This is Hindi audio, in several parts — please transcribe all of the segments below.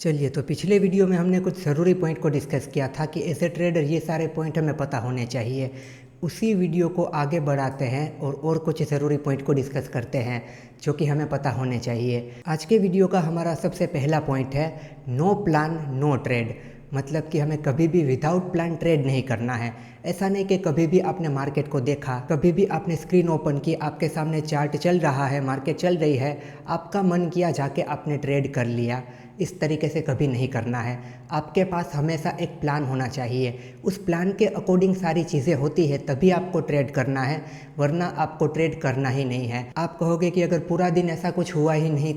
चलिए, तो पिछले वीडियो में हमने कुछ ज़रूरी पॉइंट को डिस्कस किया था कि एज ए ट्रेडर ये सारे पॉइंट हमें पता होने चाहिए। उसी वीडियो को आगे बढ़ाते हैं और कुछ ज़रूरी पॉइंट को डिस्कस करते हैं जो कि हमें पता होने चाहिए। आज के वीडियो का हमारा सबसे पहला पॉइंट है नो प्लान नो ट्रेड। मतलब कि हमें कभी भी विदाउट प्लान ट्रेड नहीं करना है। ऐसा नहीं कि कभी भी आपने मार्केट को देखा, कभी भी आपने स्क्रीन ओपन की, आपके सामने चार्ट चल रहा है, मार्केट चल रही है, आपका मन किया जाके आपने ट्रेड कर लिया। इस तरीके से कभी नहीं करना है। आपके पास हमेशा एक प्लान होना चाहिए। उस प्लान के अकॉर्डिंग सारी चीज़ें होती है तभी आपको ट्रेड करना है, वरना आपको ट्रेड करना ही नहीं है। आप कहोगे कि अगर पूरा दिन ऐसा कुछ हुआ ही नहीं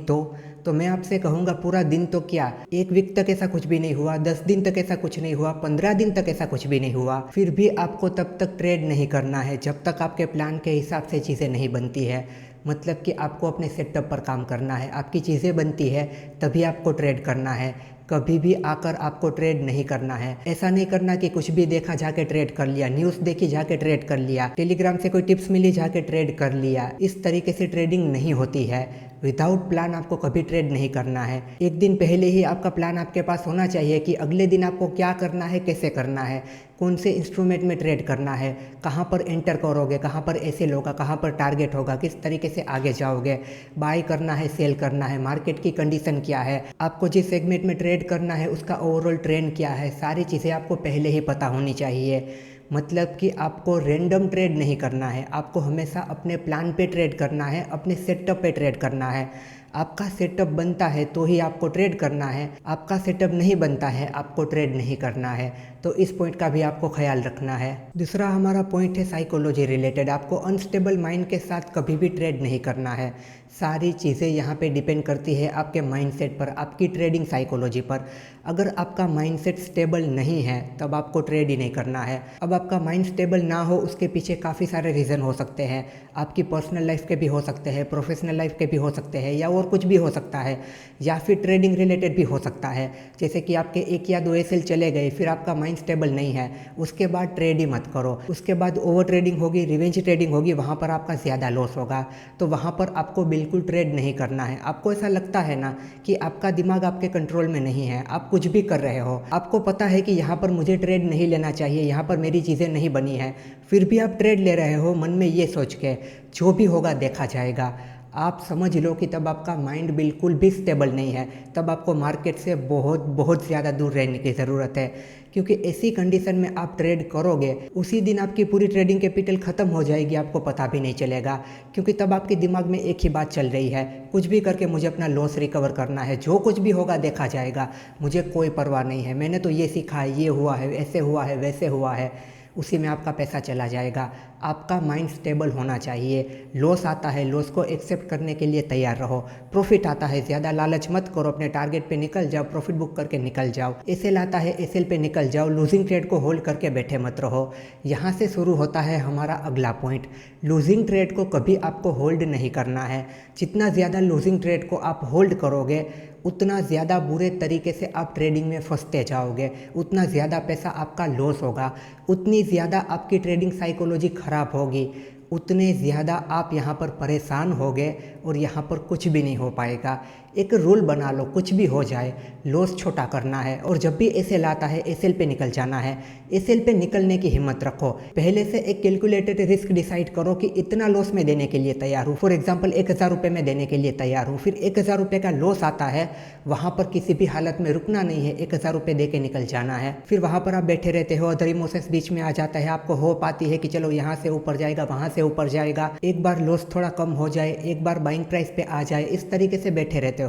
तो मैं आपसे कहूँगा पूरा दिन तो क्या, एक वीक तक ऐसा कुछ भी नहीं हुआ, 10 दिन तक ऐसा कुछ नहीं हुआ, 15 दिन तक ऐसा कुछ भी नहीं हुआ, फिर भी आपको तब तक ट्रेड नहीं करना है जब तक आपके प्लान के हिसाब से चीज़ें नहीं बनती है। मतलब कि आपको अपने सेटअप पर काम करना है, आपकी चीज़ें बनती है तभी आपको ट्रेड करना है। कभी भी आकर आपको ट्रेड नहीं करना है। ऐसा नहीं करना कि कुछ भी देखा जाके ट्रेड कर लिया, न्यूज़ देखी जाके ट्रेड कर लिया, टेलीग्राम से कोई टिप्स मिली जाके ट्रेड कर लिया। इस तरीके से ट्रेडिंग नहीं होती है। विदाउट प्लान आपको कभी ट्रेड नहीं करना है। एक दिन पहले ही आपका प्लान आपके पास होना चाहिए कि अगले दिन आपको क्या करना है, कैसे करना है, कौन से इंस्ट्रूमेंट में ट्रेड करना है, कहाँ पर एंटर करोगे, कहाँ पर एसेल होगा, कहाँ पर टारगेट होगा, किस तरीके से आगे जाओगे, बाय करना है, सेल करना है, मार्केट की कंडीशन क्या है, आपको जिस सेगमेंट में ट्रेड करना है उसका ओवरऑल ट्रेंड क्या है, सारी चीज़ें आपको पहले ही पता होनी चाहिए। मतलब कि आपको रैंडम ट्रेड नहीं करना है, आपको हमेशा अपने प्लान पे ट्रेड करना है, अपने सेटअप पे ट्रेड करना है। आपका सेटअप बनता है तो ही आपको ट्रेड करना है, आपका सेटअप नहीं बनता है आपको ट्रेड नहीं करना है। तो इस पॉइंट का भी आपको ख्याल रखना है। दूसरा हमारा पॉइंट है साइकोलॉजी रिलेटेड। आपको अनस्टेबल माइंड के साथ कभी भी ट्रेड नहीं करना है। सारी चीज़ें यहाँ पे डिपेंड करती है आपके माइंडसेट पर, आपकी ट्रेडिंग साइकोलॉजी पर। अगर आपका माइंडसेट स्टेबल नहीं है तब आपको ट्रेड ही नहीं करना है। अब आपका माइंड स्टेबल ना हो उसके पीछे काफ़ी सारे रीज़न हो सकते हैं। आपकी पर्सनल लाइफ के भी हो सकते हैं, प्रोफेशनल लाइफ के भी हो सकते हैं, या और कुछ भी हो सकता है, या फिर ट्रेडिंग रिलेटेड भी हो सकता है। जैसे कि आपके 1 या 2 एसएल चले गए, फिर आपका माइंड स्टेबल नहीं है, उसके बाद ट्रेड ही मत करो। उसके बाद ओवर ट्रेडिंग होगी, रिवेंज ट्रेडिंग होगी, वहाँ पर आपका ज़्यादा लॉस होगा। तो वहाँ पर आपको बिल्कुल ट्रेड नहीं करना है। आपको ऐसा लगता है ना कि आपका दिमाग आपके कंट्रोल में नहीं है, आप कुछ भी कर रहे हो, आपको पता है कि यहाँ पर मुझे ट्रेड नहीं लेना चाहिए, यहाँ पर मेरी चीज़ें नहीं बनी है, फिर भी आप ट्रेड ले रहे हो मन में ये सोच के जो भी होगा देखा जाएगा। आप समझ लो कि तब आपका माइंड बिल्कुल भी स्टेबल नहीं है, तब आपको मार्केट से बहुत बहुत ज़्यादा दूर रहने की ज़रूरत है। क्योंकि ऐसी कंडीशन में आप ट्रेड करोगे, उसी दिन आपकी पूरी ट्रेडिंग कैपिटल ख़त्म हो जाएगी, आपको पता भी नहीं चलेगा। क्योंकि तब आपके दिमाग में एक ही बात चल रही है, कुछ भी करके मुझे अपना लॉस रिकवर करना है, जो कुछ भी होगा देखा जाएगा, मुझे कोई परवाह नहीं है, मैंने तो ये सीखा है, ये हुआ है, ऐसे हुआ है, वैसे हुआ है। उसी में आपका पैसा चला जाएगा। आपका माइंड स्टेबल होना चाहिए। लॉस आता है, लॉस को एक्सेप्ट करने के लिए तैयार रहो। प्रॉफिट आता है, ज़्यादा लालच मत करो, अपने टारगेट पे निकल जाओ, प्रॉफिट बुक करके निकल जाओ। एसएल आता है, एसएल पे निकल जाओ, लूजिंग ट्रेड को होल्ड करके बैठे मत रहो। यहाँ से शुरू होता है हमारा अगला पॉइंट। लूजिंग ट्रेड को कभी आपको होल्ड नहीं करना है। जितना ज़्यादा लूजिंग ट्रेड को आप होल्ड करोगे उतना ज़्यादा बुरे तरीके से आप ट्रेडिंग में फंसते जाओगे, उतना ज़्यादा पैसा आपका लॉस होगा, उतनी ज़्यादा आपकी ट्रेडिंग साइकोलॉजी ख़राब होगी, उतने ज़्यादा आप यहाँ पर परेशान होगे और यहाँ पर कुछ भी नहीं हो पाएगा। एक रूल बना लो, कुछ भी हो जाए लॉस छोटा करना है, और जब भी एसएल आता है एसएल पे निकल जाना है। एसएल पे निकलने की हिम्मत रखो। पहले से एक कैलकुलेटेड रिस्क डिसाइड करो कि इतना लॉस में देने के लिए तैयार हूँ। फॉर एग्जांपल 1000 रुपये में देने के लिए तैयार हूँ, फिर 1000 रुपये का लॉस आता है, वहाँ पर किसी भी हालत में रुकना नहीं है, 1000 रुपये दे के निकल जाना है। फिर वहाँ पर आप बैठे रहते हो, अदर इमोशंस बीच में आ जाता है, आपको होप आती है कि चलो यहाँ से ऊपर जाएगा, वहाँ से ऊपर जाएगा, एक बार लॉस थोड़ा कम हो जाए, एक बार बाइंग प्राइस पे आ जाए, इस तरीके से बैठे रहते हो।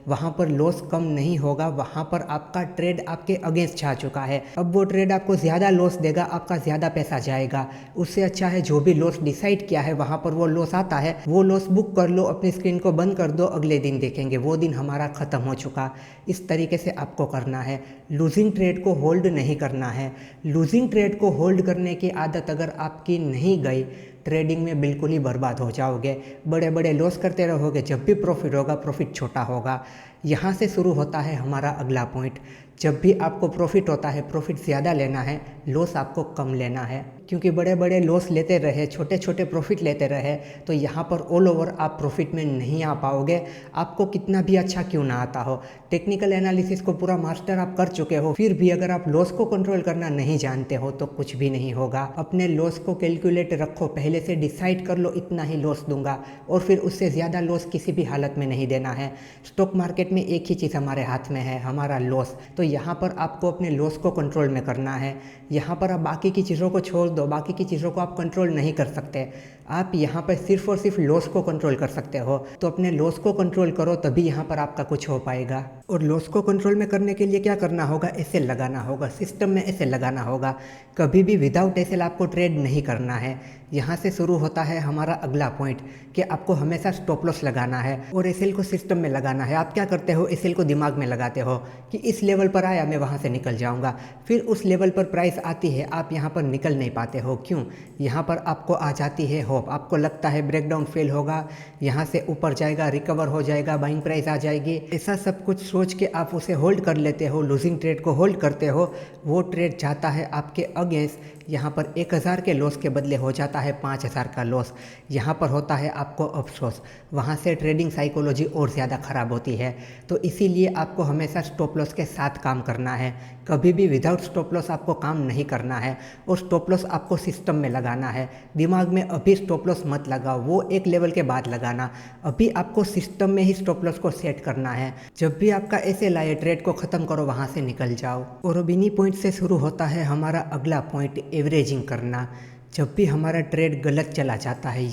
वहाँ पर लॉस कम नहीं होगा, वहाँ पर आपका ट्रेड आपके अगेंस्ट जा चुका है। अब वो ट्रेड आपको ज़्यादा लॉस देगा, आपका ज़्यादा पैसा जाएगा। उससे अच्छा है जो भी लॉस डिसाइड किया है वहाँ पर वो लॉस आता है, वो लॉस बुक कर लो, अपनी स्क्रीन को बंद कर दो, अगले दिन देखेंगे, वो दिन हमारा ख़त्म हो चुका। इस तरीके से आपको करना है। लूजिंग ट्रेड को होल्ड नहीं करना है। लूजिंग ट्रेड को होल्ड करने की आदत अगर आपकी नहीं गई, ट्रेडिंग में बिल्कुल ही बर्बाद हो जाओगे। बड़े बड़े लॉस करते रहोगे, जब भी प्रॉफिट होगा प्रॉफिट छोटा होगा। यहाँ से शुरू होता है हमारा अगला पॉइंट। जब भी आपको प्रॉफिट होता है, प्रॉफिट ज़्यादा लेना है, लॉस आपको कम लेना है। क्योंकि बड़े बड़े लॉस लेते रहे, छोटे छोटे प्रॉफिट लेते रहे, तो यहाँ पर ऑल ओवर आप प्रॉफिट में नहीं आ पाओगे, आपको कितना भी अच्छा क्यों ना आता हो। टेक्निकल एनालिसिस को पूरा मास्टर आप कर चुके हो, फिर भी अगर आप लॉस को कंट्रोल करना नहीं जानते हो तो कुछ भी नहीं होगा। अपने लॉस को कैलकुलेट रखो, पहले से डिसाइड कर लो इतना ही लॉस दूंगा, और फिर उससे ज़्यादा लॉस किसी भी हालत में नहीं देना है। स्टॉक मार्केट में एक ही चीज़ हमारे हाथ में है, हमारा लॉस। तो यहाँ पर आपको अपने लॉस को कंट्रोल में करना है। यहाँ पर आप बाकी की चीज़ों को छोड़ दो, बाकी की चीज़ों को आप कंट्रोल नहीं कर सकते। आप यहाँ पर सिर्फ और सिर्फ लॉस को कंट्रोल कर सकते हो। तो अपने लॉस को कंट्रोल करो, तभी यहाँ पर आपका कुछ हो पाएगा। और लॉस को कंट्रोल में करने के लिए क्या करना होगा, ऐसे लगाना होगा, सिस्टम में ऐसे लगाना होगा। कभी भी विदाउट एसएल आपको ट्रेड नहीं करना है। यहाँ से शुरू होता है हमारा अगला पॉइंट कि आपको हमेशा स्टॉप लॉस लगाना है और एसएल को सिस्टम में लगाना है। आप क्या करते हो, एसएल को दिमाग में लगाते हो कि इस लेवल पर आया, मैं वहाँ से निकल जाऊँगा। फिर उस लेवल पर प्राइस आती है, आप यहाँ पर निकल नहीं पाते हो। क्यों? यहाँ पर आपको आ जाती है होप, आपको लगता है ब्रेकडाउन फेल होगा, यहाँ से ऊपर जाएगा, रिकवर हो जाएगा, बाइंग प्राइस आ जाएगी। ऐसा सब कुछ सोच के आप उसे होल्ड कर लेते हो, लूजिंग ट्रेड को होल्ड करते हो। वो ट्रेड जाता है आपके अगेंस्ट, यहाँ पर 1000 के लॉस के बदले हो जाता है 5000 का लॉस। यहाँ पर होता है आपको अफसोस, वहाँ से ट्रेडिंग साइकोलॉजी और ज़्यादा ख़राब होती है। तो इसीलिए आपको हमेशा स्टॉप लॉस के साथ काम करना है, कभी भी विदाउट स्टॉप लॉस आपको काम नहीं करना है। और स्टॉप लॉस आपको सिस्टम में लगाना है। दिमाग में अभी स्टॉप लॉस मत लगाओ, वो एक लेवल के बाद लगाना। अभी आपको सिस्टम में ही स्टॉप लॉस को सेट करना है। जब भी आपका ऐसे लाए, ट्रेड को ख़त्म करो, वहाँ से निकल जाओ। और अब इन्हीं पॉइंट से शुरू होता है हमारा अगला पॉइंट, एवरेजिंग करना। जब भी हमारा ट्रेड गलत चला जाता है,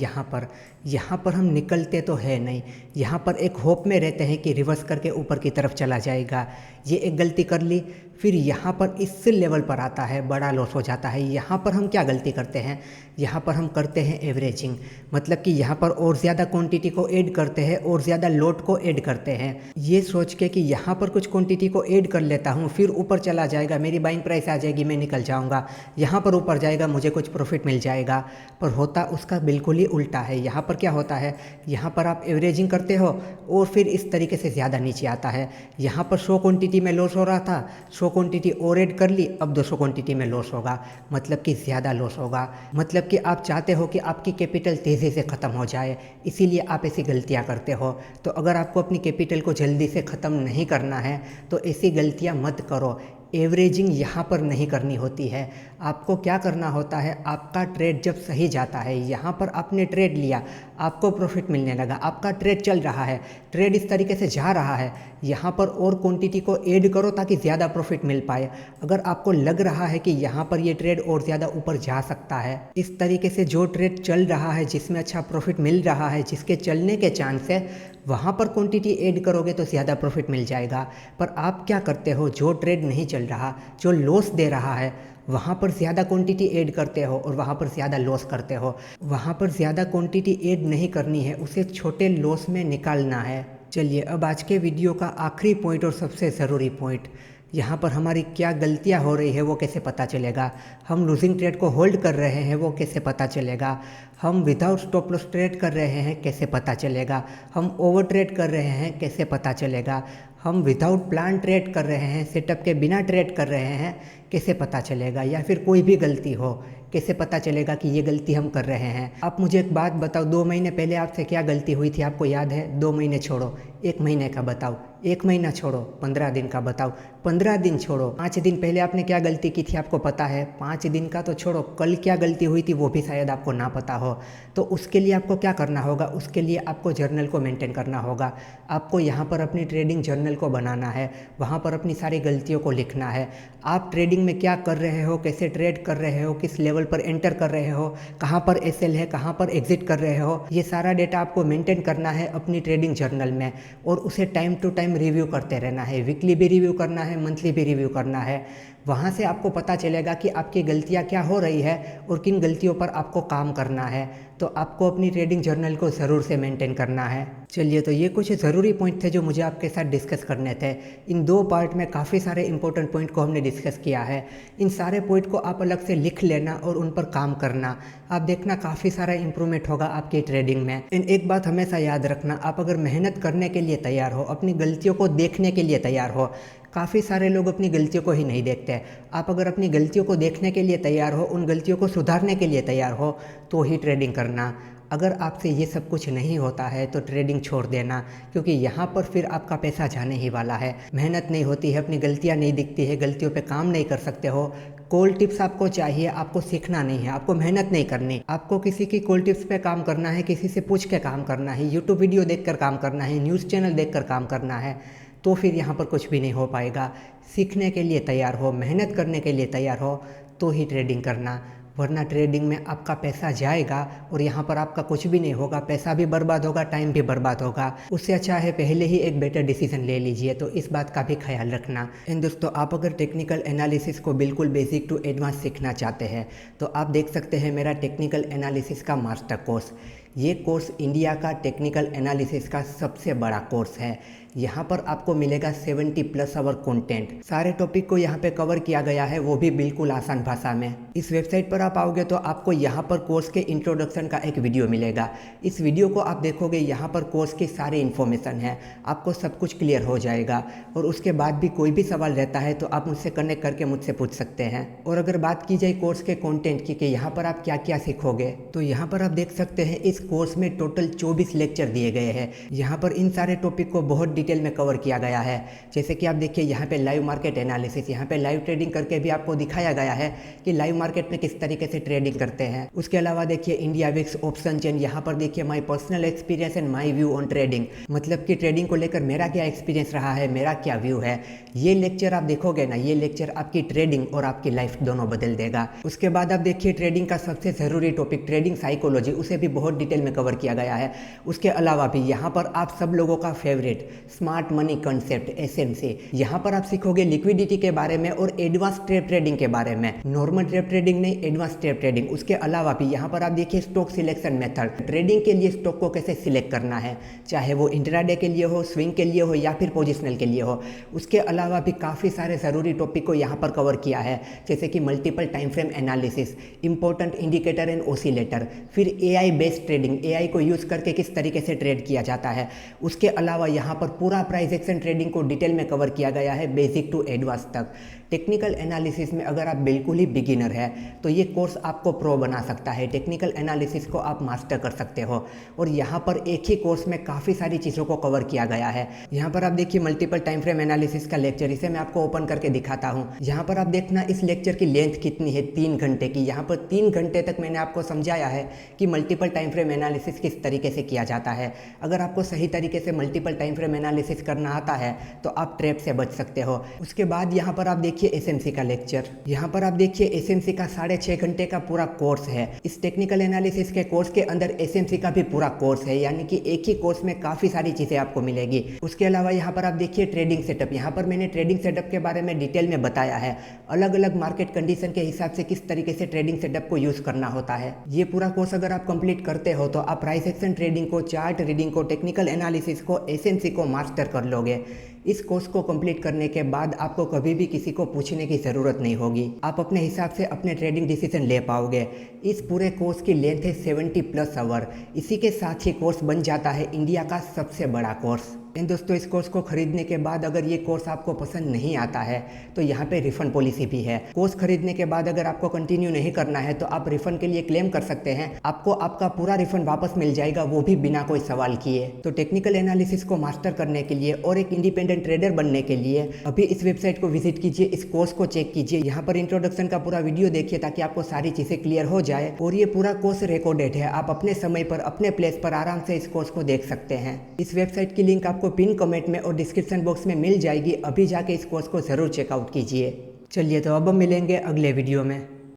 यहाँ पर हम निकलते तो है नहीं, यहाँ पर एक होप में रहते हैं कि रिवर्स करके ऊपर की तरफ चला जाएगा। ये एक गलती कर ली, फिर यहाँ पर इस लेवल पर आता है, बड़ा लॉस हो जाता है। यहाँ पर हम क्या गलती करते हैं, यहाँ पर हम करते हैं एवरेजिंग। मतलब कि यहाँ पर और ज़्यादा क्वांटिटी को ऐड करते हैं और ज़्यादा लोट को ऐड करते हैं, ये सोच के कि यहाँ पर कुछ क्वांटिटी को ऐड कर लेता हूँ, फिर ऊपर चला जाएगा, मेरी बाइंग प्राइस आ जाएगी, मैं निकल जाऊँगा, यहाँ पर ऊपर जाएगा, मुझे कुछ प्रॉफिट मिल जाएगा। पर होता उसका बिल्कुल ही उल्टा है। यहाँ पर क्या होता है, यहाँ पर आप एवरेजिंग करते हो और फिर इस तरीके से ज़्यादा नीचे आता है। यहाँ पर 100 क्वांटिटी में लॉस हो रहा था, 100 क्वांटिटी और ऐड कर ली, अब 200 क्वांटिटी में लॉस होगा, मतलब कि ज़्यादा लॉस होगा। मतलब कि आप चाहते हो कि आपकी कैपिटल तेज़ी से ख़त्म हो जाए, इसीलिए आप ऐसी गलतियाँ करते हो। तो अगर आपको अपनी कैपिटल को जल्दी से ख़त्म नहीं करना है तो ऐसी गलतियाँ मत करो। एवरेजिंग यहाँ पर नहीं करनी होती है। आपको क्या करना होता है, आपका ट्रेड जब सही जाता है, यहाँ पर आपने ट्रेड लिया, आपको प्रॉफिट मिलने लगा, आपका ट्रेड चल रहा है, ट्रेड इस तरीके से जा रहा है, यहाँ पर और क्वांटिटी को ऐड करो ताकि ज़्यादा प्रॉफिट मिल पाए। अगर आपको लग रहा है कि यहाँ पर ये ट्रेड और ज़्यादा ऊपर जा सकता है, इस तरीके से जो ट्रेड चल रहा है, जिसमें अच्छा प्रॉफिट मिल रहा है, जिसके चलने के चांस है, वहाँ पर क्वांटिटी ऐड करोगे तो ज़्यादा प्रॉफिट मिल जाएगा। पर आप क्या करते हो, जो ट्रेड नहीं चल रहा, जो लॉस दे रहा है, वहाँ पर ज़्यादा क्वांटिटी ऐड करते हो और वहाँ पर ज़्यादा लॉस करते हो। वहाँ पर ज़्यादा क्वांटिटी ऐड नहीं करनी है, उसे छोटे लॉस में निकालना है। चलिए अब आज के वीडियो का आखिरी पॉइंट और सबसे ज़रूरी पॉइंट, यहाँ पर हमारी क्या गलतियाँ हो रही है वो कैसे पता चलेगा। हम लूजिंग ट्रेड को होल्ड कर रहे हैं वो कैसे पता चलेगा। हम विदाउट स्टॉप लॉस ट्रेड कर रहे हैं कैसे पता चलेगा। हम ओवर ट्रेड कर रहे हैं कैसे पता चलेगा। हम विदाउट प्लान ट्रेड कर रहे हैं, सेटअप के बिना ट्रेड कर रहे हैं, कैसे पता चलेगा। या फिर कोई भी गलती हो, कैसे पता चलेगा कि ये गलती हम कर रहे हैं। आप मुझे एक बात बताओ, 2 महीने पहले आपसे क्या गलती हुई थी, आपको याद है? 2 महीने छोड़ो, 1 महीने का बताओ, 1 महीना छोड़ो, 15 दिन का बताओ, 15 दिन छोड़ो, 5 दिन पहले आपने क्या गलती की थी आपको पता है? 5 दिन का तो छोड़ो, कल क्या गलती हुई थी वो भी शायद आपको ना पता हो। तो उसके लिए आपको क्या करना होगा, उसके लिए आपको जर्नल को मेंटेन करना होगा। आपको यहाँ पर अपनी ट्रेडिंग जर्नल को बनाना है, वहाँ पर अपनी सारी गलतियों को लिखना है। आप ट्रेडिंग में क्या कर रहे हो, कैसे ट्रेड कर रहे हो, किस लेवल पर एंटर कर रहे हो, कहाँ पर एसएल है, कहाँ पर एग्जिट कर रहे हो, ये सारा डेटा आपको मेंटेन करना है अपनी ट्रेडिंग जर्नल में। और उसे टाइम टू टाइम रिव्यू करते रहना है, वीकली भी रिव्यू करना है, मंथली भी रिव्यू करना है। वहाँ से आपको पता चलेगा कि आपकी गलतियाँ क्या हो रही है और किन गलतियों पर आपको काम करना है। तो आपको अपनी ट्रेडिंग जर्नल को ज़रूर से मेंटेन करना है। चलिए, तो ये कुछ ज़रूरी पॉइंट थे जो मुझे आपके साथ डिस्कस करने थे। इन 2 पार्ट में काफ़ी सारे इंपॉर्टेंट पॉइंट को हमने डिस्कस किया है। इन सारे पॉइंट को आप अलग से लिख लेना और उन पर काम करना। आप देखना काफ़ी सारा इंप्रूवमेंट होगा आपकी ट्रेडिंग में। एक बात हमेशा याद रखना, आप अगर मेहनत करने के लिए तैयार हो, अपनी गलतियों को देखने के लिए तैयार हो, काफ़ी सारे लोग अपनी गलतियों को ही नहीं देखते। आप अगर अपनी गलतियों को देखने के लिए तैयार हो, उन गलतियों को सुधारने के लिए तैयार हो, तो ही ट्रेडिंग करना। अगर आपसे ये सब कुछ नहीं होता है तो ट्रेडिंग छोड़ देना, क्योंकि यहाँ पर फिर आपका पैसा जाने ही वाला है। मेहनत नहीं होती है, अपनी गलतियाँ नहीं दिखती है, गलतियों पे काम नहीं कर सकते हो। कॉल टिप्स आपको चाहिए, आपको सीखना नहीं है, आपको मेहनत नहीं करनी, आपको किसी की कॉल टिप्स पे काम करना है, किसी से पूछ के काम करना है, यूट्यूब वीडियो देखकर काम करना है, न्यूज़ चैनल देखकर काम करना है, तो फिर यहाँ पर कुछ भी नहीं हो पाएगा। सीखने के लिए तैयार हो, मेहनत करने के लिए तैयार हो, तो ही ट्रेडिंग करना, वरना ट्रेडिंग में आपका पैसा जाएगा और यहाँ पर आपका कुछ भी नहीं होगा, पैसा भी बर्बाद होगा, टाइम भी बर्बाद होगा। उससे अच्छा है पहले ही एक बेटर डिसीजन ले लीजिए। तो इस बात का भी ख्याल रखना। एंड दोस्तों, आप अगर टेक्निकल एनालिसिस को बिल्कुल बेसिक टू एडवांस सीखना चाहते हैं तो आप देख सकते हैं मेरा टेक्निकल एनालिसिस का मास्टर कोर्स। ये कोर्स इंडिया का टेक्निकल एनालिसिस का सबसे बड़ा कोर्स है। यहाँ पर आपको मिलेगा 70+ आवर कंटेंट। सारे टॉपिक को यहाँ पे कवर किया गया है, वो भी बिल्कुल आसान भाषा में। इस वेबसाइट पर आप आओगे तो आपको यहाँ पर कोर्स के इंट्रोडक्शन का एक वीडियो मिलेगा। इस वीडियो को आप देखोगे, यहाँ पर कोर्स की सारी इन्फॉर्मेशन है, आपको सब कुछ क्लियर हो जाएगा। और उसके बाद भी कोई भी सवाल रहता है तो आप मुझसे कनेक्ट करके मुझसे पूछ सकते हैं। और अगर बात की जाए कोर्स के कॉन्टेंट की कि यहाँ पर आप क्या क्या सीखोगे, तो यहाँ पर आप देख सकते हैं इस कोर्स में टोटल 24 लेक्चर दिए गए हैं। यहाँ पर इन सारे टॉपिक को बहुत डिटेल में कवर किया गया है। जैसे कि आप देखिए, यहाँ पे लाइव मार्केट एनालिसिस, यहाँ पे लाइव ट्रेडिंग करके भी आपको दिखाया गया है कि लाइव मार्केट में किस तरीके से ट्रेडिंग करते हैं। उसके अलावा देखिए इंडिया विक्स ऑप्शन चेन, यहाँ पर देखिए my personal experience and my view on trading, मतलब कि ट्रेडिंग को लेकर मेरा क्या एक्सपीरियंस रहा है, मेरा क्या व्यू है। ये लेक्चर आप देखोगे ना, ये लेक्चर आपकी ट्रेडिंग और आपकी लाइफ दोनों बदल देगा। उसके बाद आप देखिए ट्रेडिंग का सबसे ज़रूरी टॉपिक ट्रेडिंग साइकोलॉजी, उसे भी बहुत डिटेल में कवर किया गया है। उसके अलावा भी यहाँ पर आप सब लोगों का favourite smart money concept SMC, यहाँ पर आप सीखोगे लिक्विडिटी के बारे में और एडवांस ट्रेडिंग के बारे में। नॉर्मल ट्रेडिंग नहीं, एडवांस ट्रेडिंग। उसके अलावा भी यहाँ पर आप देखिए स्टॉक सिलेक्शन मेथड, ट्रेडिंग के लिए स्टॉक को कैसे सिलेक्ट करना है, चाहे वो इंट्राडे के लिए हो, स्विंग के लिए हो या फिर पोजिशनल के लिए हो। उसके अलावा भी काफ़ी सारे ज़रूरी टॉपिक को यहाँ पर कवर किया है, जैसे कि multiple time frame analysis, important indicator and oscillator, फिर AI बेस्ड ट्रेडिंग, AI को यूज़ करके किस तरीके से ट्रेड किया जाता है। उसके अलावा यहाँ पर पूरा प्राइस एक्शन ट्रेडिंग को डिटेल में कवर किया गया है, बेसिक टू एडवांस तक। टेक्निकल एनालिसिस में अगर आप बिल्कुल ही बिगिनर है तो ये कोर्स आपको प्रो बना सकता है। टेक्निकल एनालिसिस को आप मास्टर कर सकते हो। और यहाँ पर एक ही कोर्स में काफ़ी सारी चीज़ों को कवर किया गया है। यहाँ पर आप देखिए मल्टीपल टाइम फ्रेम एनालिसिस का लेक्चर, इसे मैं आपको ओपन करके दिखाता हूँ। यहाँ पर आप देखना इस लेक्चर की लेंथ कितनी है, 3 घंटे की। यहाँ पर 3 घंटे तक मैंने आपको समझाया है कि मल्टीपल टाइम फ्रेम एनालिसिस किस तरीके से किया जाता है। अगर आपको सही तरीके से मल्टीपल टाइम फ्रेम एनालिसिस करना आता है तो आप ट्रैप से बच सकते हो। उसके बाद यहाँ पर आप देखिए SMC का लेक्चर, यहाँ पर आप देखिए SMC का 6.5 घंटे का पूरा कोर्स है। इस टेक्निकल एनालिसिस के कोर्स के अंदर SMC का भी पूरा कोर्स है, यानी कि एक ही कोर्स में काफ़ी सारी चीज़ें आपको मिलेगी। उसके अलावा यहाँ पर आप देखिए ट्रेडिंग सेटअप, यहाँ पर मैंने ट्रेडिंग सेटअप के बारे में डिटेल में बताया है, अलग अलग मार्केट कंडीशन के हिसाब से किस तरीके से ट्रेडिंग सेटअप को यूज़ करना होता है। ये पूरा कोर्स अगर आप कंप्लीट करते हो तो आप प्राइस एक्शन ट्रेडिंग को, चार्ट रीडिंग को, टेक्निकल एनालिसिस को, SMC को मास्टर कर लोगे। इस कोर्स को कंप्लीट करने के बाद आपको कभी भी किसी को पूछने की ज़रूरत नहीं होगी, आप अपने हिसाब से अपने ट्रेडिंग डिसीजन ले पाओगे। इस पूरे कोर्स की लेंथ है 70+ आवर। इसी के साथ ही कोर्स बन जाता है इंडिया का सबसे बड़ा कोर्स। एंड दोस्तों, इस कोर्स को खरीदने के बाद अगर ये कोर्स आपको पसंद नहीं आता है तो यहाँ पे रिफंड पॉलिसी भी है। कोर्स खरीदने के बाद अगर आपको कंटिन्यू नहीं करना है तो आप रिफंड के लिए क्लेम कर सकते हैं, आपको आपका पूरा रिफंड वापस मिल जाएगा, वो भी बिना कोई सवाल किए। तो टेक्निकल एनालिसिस को मास्टर करने के लिए और एक इंडिपेंडेंट ट्रेडर बनने के लिए अभी इस वेबसाइट को विजिट कीजिए, इस कोर्स को चेक कीजिए, यहाँ पर इंट्रोडक्शन का पूरा वीडियो देखिए ताकि आपको सारी चीज़ें क्लियर हो जाए। और ये पूरा कोर्स रिकॉर्डेड है, आप अपने समय पर अपने प्लेस पर आराम से इस कोर्स को देख सकते हैं। इस वेबसाइट की लिंक आपको पिन कमेंट में और डिस्क्रिप्शन बॉक्स में मिल जाएगी। अभी जाके इस कोर्स को ज़रूर चेकआउट कीजिए। चलिए, तो अब हम मिलेंगे अगले वीडियो में।